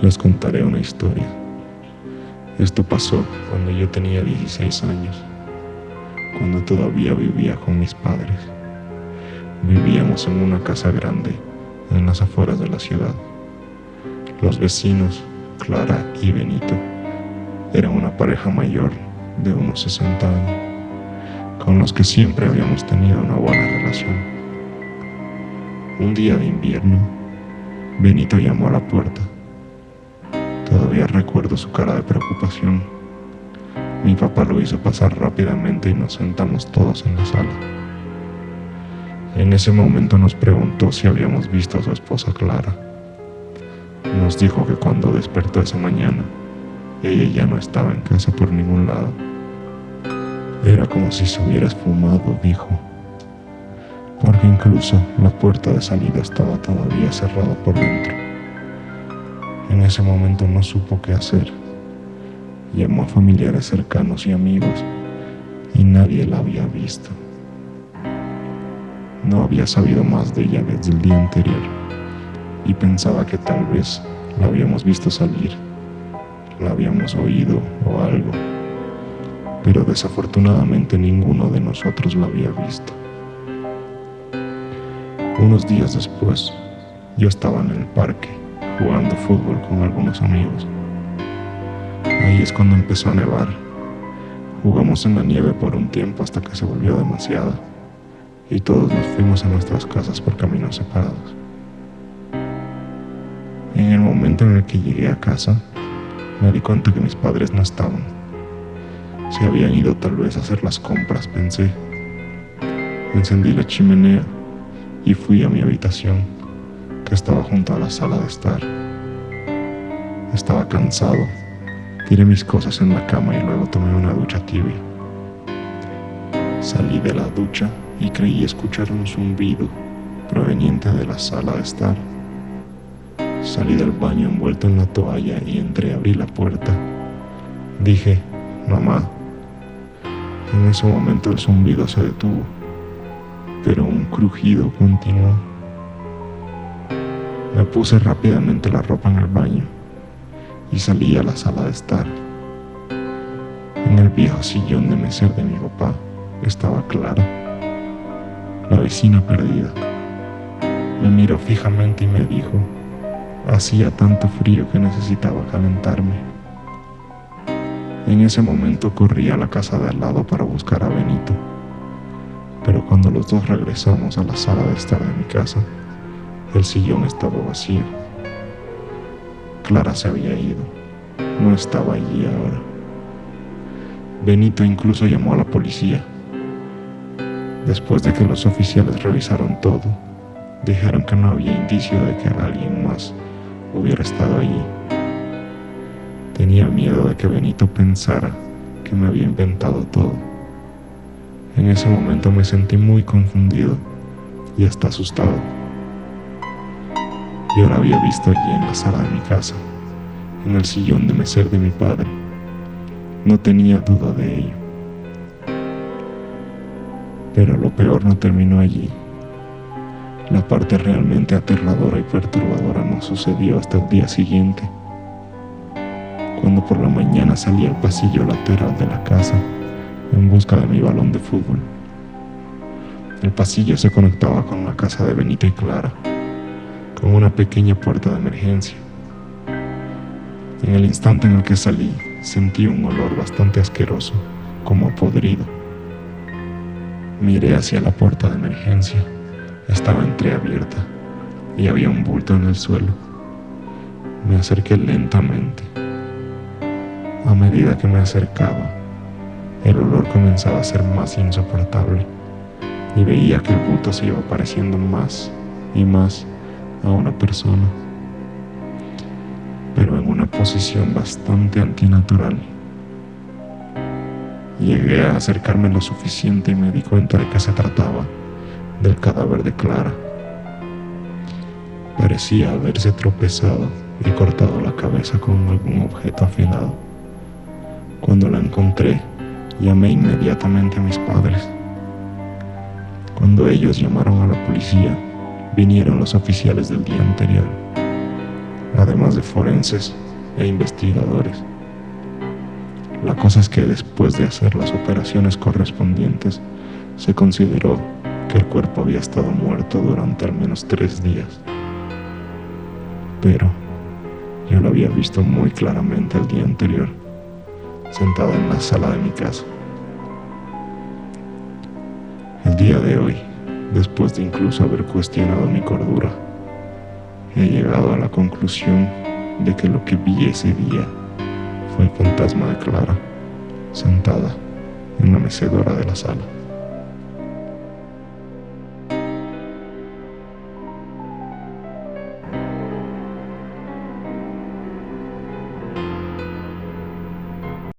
Les contaré una historia. Esto pasó cuando yo tenía 16 años, cuando todavía vivía con mis padres. Vivíamos en una casa grande en las afueras de la ciudad. Los vecinos, Clara y Benito, eran una pareja mayor de unos 60 años, con los que siempre habíamos tenido una buena relación. Un día de invierno, Benito llamó a la puerta. Todavía recuerdo su cara de preocupación. Mi papá lo hizo pasar rápidamente y nos sentamos todos en la sala. En ese momento nos preguntó si habíamos visto a su esposa Clara. Nos dijo que cuando despertó esa mañana, ella ya no estaba en casa por ningún lado. Era como si se hubiera esfumado, dijo, porque incluso la puerta de salida estaba todavía cerrada por dentro. En ese momento no supo qué hacer. Llamó a familiares cercanos y amigos y nadie la había visto. No había sabido más de ella desde el día anterior y pensaba que tal vez la habíamos visto salir, la habíamos oído o algo, pero desafortunadamente ninguno de nosotros la había visto. Unos días después, yo estaba en el parque jugando fútbol con algunos amigos. Ahí es cuando empezó a nevar. Jugamos en la nieve por un tiempo hasta que se volvió demasiada y todos nos fuimos a nuestras casas por caminos separados. En el momento en el que llegué a casa, me di cuenta que mis padres no estaban. Se habían ido tal vez a hacer las compras, pensé. Encendí la chimenea y fui a mi habitación, que estaba junto a la sala de estar. Estaba cansado. Tiré mis cosas en la cama y luego tomé una ducha tibia. Salí de la ducha y creí escuchar un zumbido proveniente de la sala de estar. Salí del baño envuelto en la toalla y entré a abrir la puerta. Dije, mamá. En ese momento el zumbido se detuvo, pero un crujido continuó. Me puse rápidamente la ropa en el baño y salí a la sala de estar. En el viejo sillón de mesero de mi papá estaba Clara, la vecina perdida. Me miró fijamente y me dijo, hacía tanto frío que necesitaba calentarme. En ese momento corrí a la casa de al lado para buscar a Benito, pero cuando los dos regresamos a la sala de estar de mi casa, el sillón estaba vacío. Clara se había ido, no estaba allí ahora. Benito incluso llamó a la policía. Después de que los oficiales revisaron todo, dijeron que no había indicio de que alguien más hubiera estado allí. Tenía miedo de que Benito pensara que me había inventado todo. En ese momento me sentí muy confundido y hasta asustado. Yo la había visto allí en la sala de mi casa, en el sillón de mesero de mi padre. No tenía duda de ello. Pero lo peor no terminó allí. La parte realmente aterradora y perturbadora no sucedió hasta el día siguiente, cuando por la mañana salí al pasillo lateral de la casa en busca de mi balón de fútbol. El pasillo se conectaba con la casa de Benito y Clara, con una pequeña puerta de emergencia. En el instante en el que salí, sentí un olor bastante asqueroso, como podrido. Miré hacia la puerta de emergencia. Estaba entreabierta y había un bulto en el suelo. Me acerqué lentamente. A medida que me acercaba, el olor comenzaba a ser más insoportable y veía que el bulto se iba pareciendo más y más a una persona, pero en una posición bastante antinatural. Llegué a acercarme lo suficiente y me di cuenta de que se trataba del cadáver de Clara. Parecía haberse tropezado y cortado la cabeza con algún objeto afilado. Cuando la encontré, llamé inmediatamente a mis padres. Cuando ellos llamaron a la policía, vinieron los oficiales del día anterior. además de forenses e investigadores. La cosa es que después de hacer las operaciones correspondientes, se consideró que el cuerpo había estado muerto durante al menos 3 días. Pero yo lo había visto muy claramente el día anterior, sentada en la sala de mi casa. El día de hoy, después de incluso haber cuestionado mi cordura, he llegado a la conclusión de que lo que vi ese día fue el fantasma de Clara, sentada en la mecedora de la sala.